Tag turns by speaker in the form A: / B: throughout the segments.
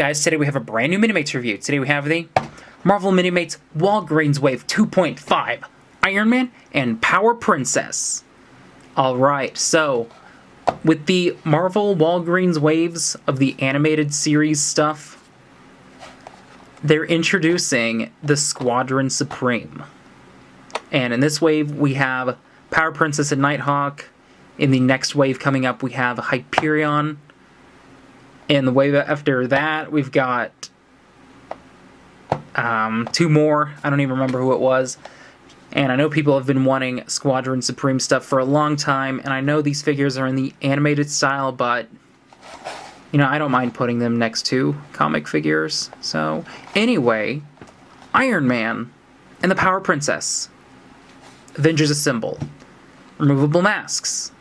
A: guys, today we have a brand new Minimates review. Today we have the Marvel Minimates Walgreens Wave 2.5, Iron Man, and Power Princess. Alright, so with the Marvel Walgreens Waves of the animated series stuff, they're introducing the Squadron Supreme. And in this wave we have Power Princess and Nighthawk. In the next wave coming up we have Hyperion. And the wave after that, we've got two more. I don't even remember who it was. And I know people have been wanting Squadron Supreme stuff for a long time. And I know these figures are in the animated style, but, you know, I don't mind putting them next to comic figures. So, anyway, Iron Man and the Power Princess. Avengers Assemble. Removable masks.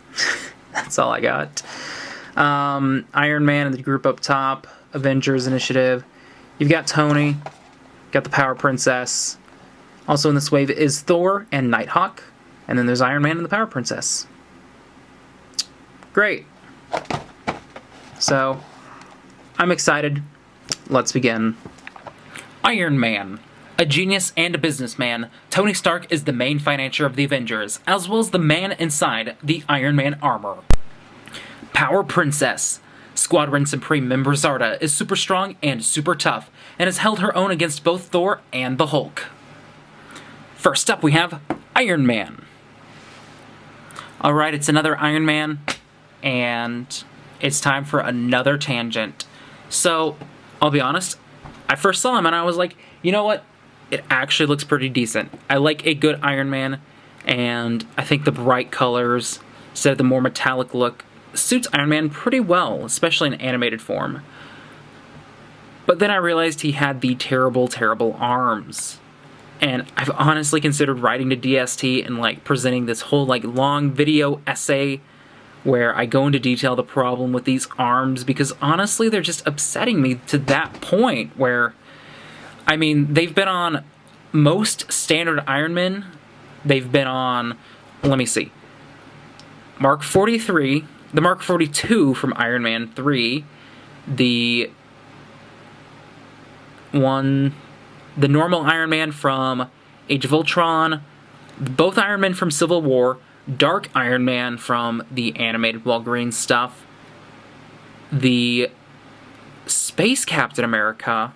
A: That's all I got. Iron Man and the group up top, Avengers Initiative. You've got Tony, got the Power Princess. Also in this wave is Thor and Nighthawk, and then there's Iron Man and the Power Princess. Great. So, I'm excited. Let's begin. Iron Man. A genius and a businessman, Tony Stark is the main financier of the Avengers, as well as the man inside the Iron Man armor. Power Princess. Squadron Supreme member Zarda is super strong and super tough, and has held her own against both Thor and the Hulk. First up we have Iron Man. Alright, it's another Iron Man, and it's time for another tangent. So, I'll be honest, I first saw him and I was like, you know what? It actually looks pretty decent. I like a good Iron Man, and I think the bright colors, instead of the more metallic look, suits Iron Man pretty well, especially in animated form. But then I realized he had the terrible, terrible arms. And I've honestly considered writing to DST and like presenting this whole like long video essay where I go into detail the problem with these arms, because honestly they're just upsetting me to that point where, I mean, they've been on most standard Iron Men. They've been on, let me see, Mark 43, the Mark 42 from Iron Man 3, the normal Iron Man from Age of Ultron, both Iron Men from Civil War, Dark Iron Man from the animated Walgreens stuff, the Space Captain America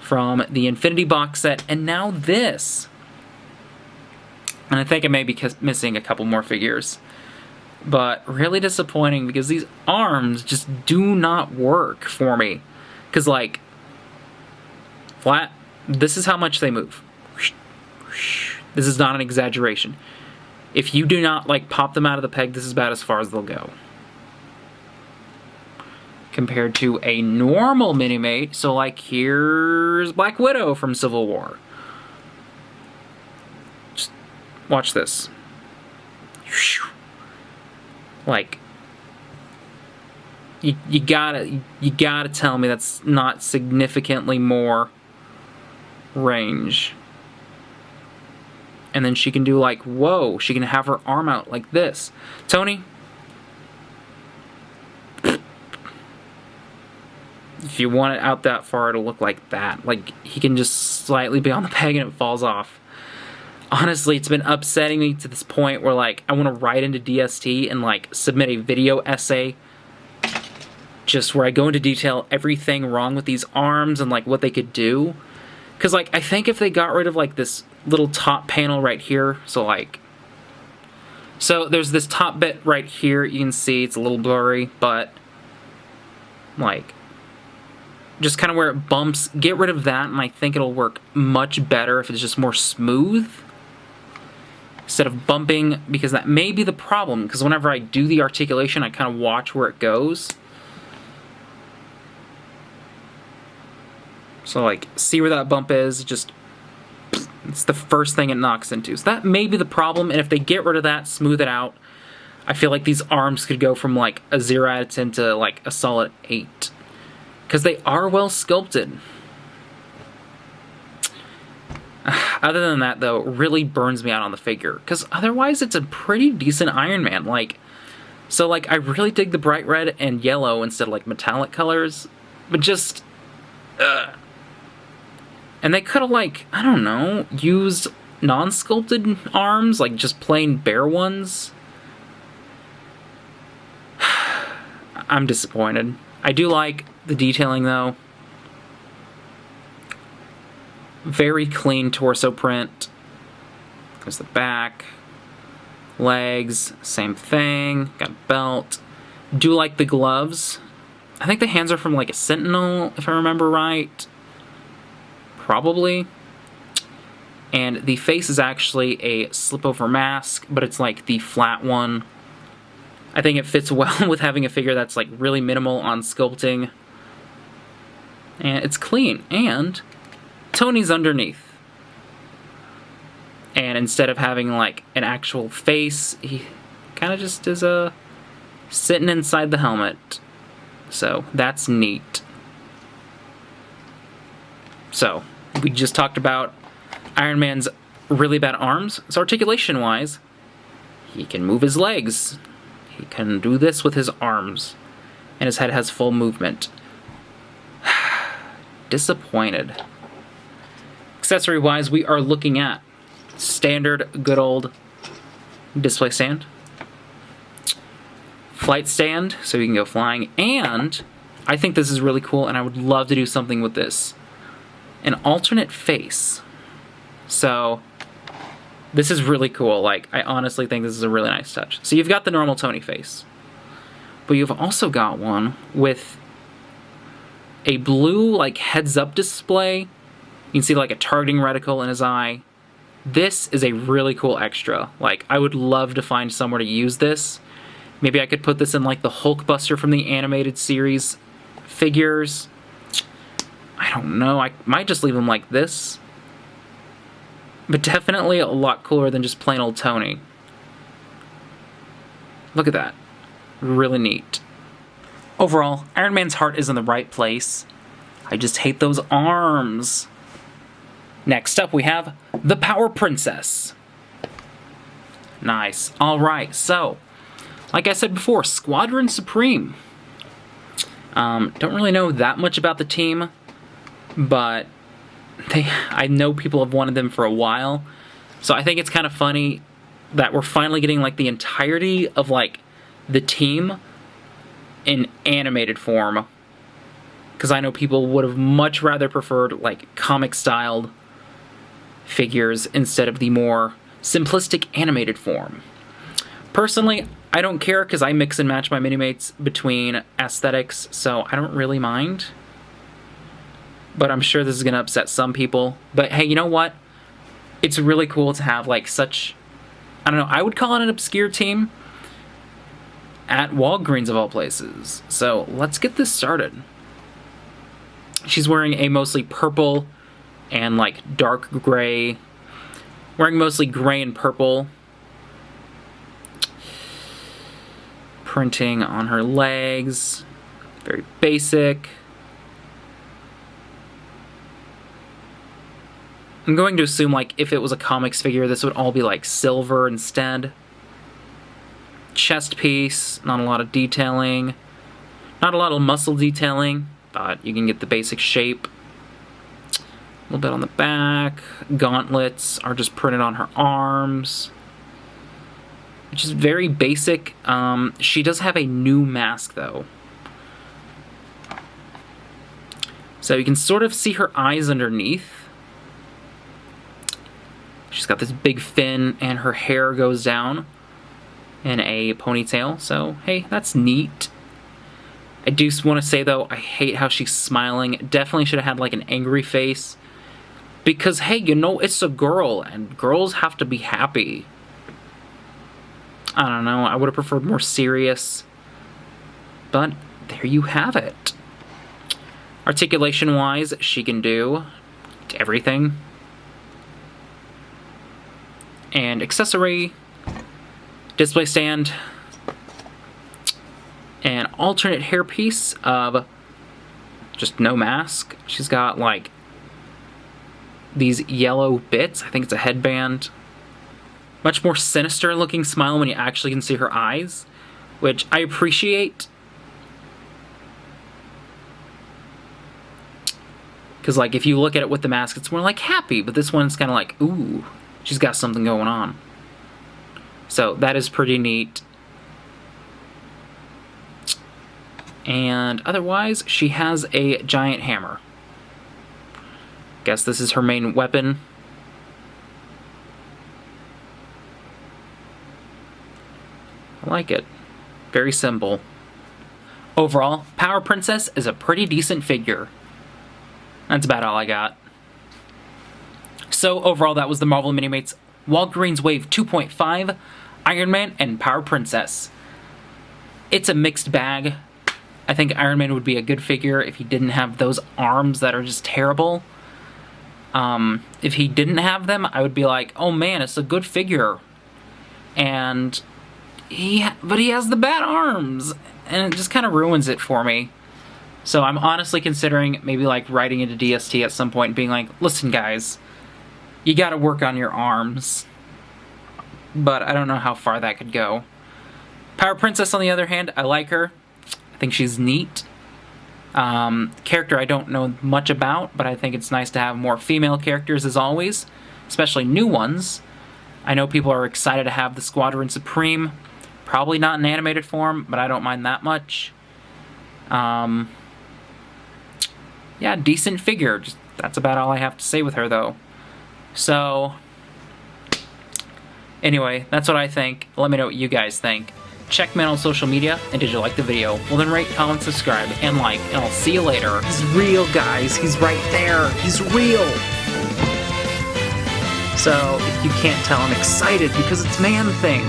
A: from the Infinity box set, and now this. And I think I may be missing a couple more figures. But really disappointing because these arms just do not work for me. Because, like, flat, this is how much they move. This is not an exaggeration. If you do not, like, pop them out of the peg, this is about as far as they'll go. Compared to a normal Minimate, so, like, here's Black Widow from Civil War. Just watch this. Like, you gotta tell me that's not significantly more range. And then she can do like, whoa, she can have her arm out like this. Tony, if you want it out that far, it'll look like that. Like, he can just slightly be on the peg and it falls off. Honestly, it's been upsetting me to this point where, like, I want to write into DST and, like, submit a video essay just where I go into detail everything wrong with these arms and, like, what they could do. Because, like, I think if they got rid of, like, this little top panel right here, so, like, so there's this top bit right here, you can see it's a little blurry, but, like, just kind of where it bumps, get rid of that, and I think it'll work much better if it's just more smooth instead of bumping, because that may be the problem, because whenever I do the articulation, I kind of watch where it goes. So, like, see where that bump is, just, it's the first thing it knocks into. So that may be the problem, and if they get rid of that, smooth it out, I feel like these arms could go from, like, a 0 out of 10 to, like, a solid 8. Because they are well sculpted. Other than that, though, it really burns me out on the figure. Because otherwise, it's a pretty decent Iron Man. Like, so, like, I really dig the bright red and yellow instead of, like, metallic colors. But just, and they could have, like, I don't know, used non-sculpted arms, like just plain bare ones. I'm disappointed. I do like the detailing, though. Very clean torso print. There's the back. Legs, same thing. Got a belt. Do like the gloves. I think the hands are from like a Sentinel, if I remember right. Probably. And the face is actually a slip-over mask, but it's like the flat one. I think it fits well with having a figure that's like really minimal on sculpting. And it's clean. And Tony's underneath. And instead of having like an actual face, he kind of just is sitting inside the helmet. So that's neat. So we just talked about Iron Man's really bad arms. So articulation-wise, he can move his legs. He can do this with his arms. And his head has full movement. Disappointed. Accessory-wise, we are looking at standard, good old display stand. Flight stand, so you can go flying. And I think this is really cool, and I would love to do something with this. An alternate face. So this is really cool. Like, I honestly think this is a really nice touch. So you've got the normal Tony face. But you've also got one with a blue, like, heads-up display. You can see, like, a targeting reticle in his eye. This is a really cool extra. Like, I would love to find somewhere to use this. Maybe I could put this in, like, the Hulkbuster from the animated series figures. I don't know. I might just leave him like this. But definitely a lot cooler than just plain old Tony. Look at that. Really neat. Overall, Iron Man's heart is in the right place. I just hate those arms. Next up, we have the Power Princess. Nice. Alright, so, like I said before, Squadron Supreme. Don't really know that much about the team, but I know people have wanted them for a while. So I think it's kind of funny that we're finally getting like the entirety of like the team in animated form. Because I know people would have much rather preferred like comic-styled figures instead of the more simplistic animated form. Personally, I don't care because I mix and match my Minimates between aesthetics, so I don't really mind. But I'm sure this is going to upset some people. But hey, you know what? It's really cool to have like such, I don't know, I would call it an obscure team at Walgreens of all places. So let's get this started. She's wearing a mostly purple and like dark gray, wearing mostly gray and purple. Printing on her legs, very basic. I'm going to assume like if it was a comics figure, this would all be like silver instead. Chest piece, not a lot of detailing. Not a lot of muscle detailing, but you can get the basic shape. A little bit on the back. Gauntlets are just printed on her arms, which is very basic. She does have a new mask, though. So you can sort of see her eyes underneath. She's got this big fin, and her hair goes down in a ponytail. So, hey, that's neat. I do want to say, though, I hate how she's smiling. Definitely should have had, like, an angry face. Because, hey, you know, it's a girl, and girls have to be happy. I don't know, I would have preferred more serious. But there you have it. Articulation-wise, she can do everything. And accessory, display stand, an alternate hairpiece of just no mask. She's got like these yellow bits. I think it's a headband. Much more sinister looking smile when you actually can see her eyes, which I appreciate. Because, like, if you look at it with the mask, it's more like happy, but this one's kind of like, ooh, she's got something going on. So that is pretty neat. And otherwise, she has a giant hammer. Guess this is her main weapon. I like it. Very simple. Overall, Power Princess is a pretty decent figure. That's about all I got. So overall, that was the Marvel Minimates Walgreens Wave 2.5, Iron Man, and Power Princess. It's a mixed bag. I think Iron Man would be a good figure if he didn't have those arms that are just terrible. If he didn't have them, I would be like, oh man, it's a good figure. But he has the bad arms, and it just kind of ruins it for me. So I'm honestly considering maybe like writing into DST at some point and being like, listen guys, you gotta work on your arms. But I don't know how far that could go. Power Princess, on the other hand, I like her. I think she's neat. Character I don't know much about, but I think it's nice to have more female characters as always, especially new ones. I know people are excited to have the Squadron Supreme. Probably not in animated form, but I don't mind that much. Yeah, decent figure. That's about all I have to say with her, though. So, anyway, that's what I think. Let me know what you guys think. Check me out on social media, and did you like the video? Well then rate, comment, subscribe, and like, and I'll see you later. He's real, guys. He's right there. He's real. So, if you can't tell, I'm excited because it's Man-Thing.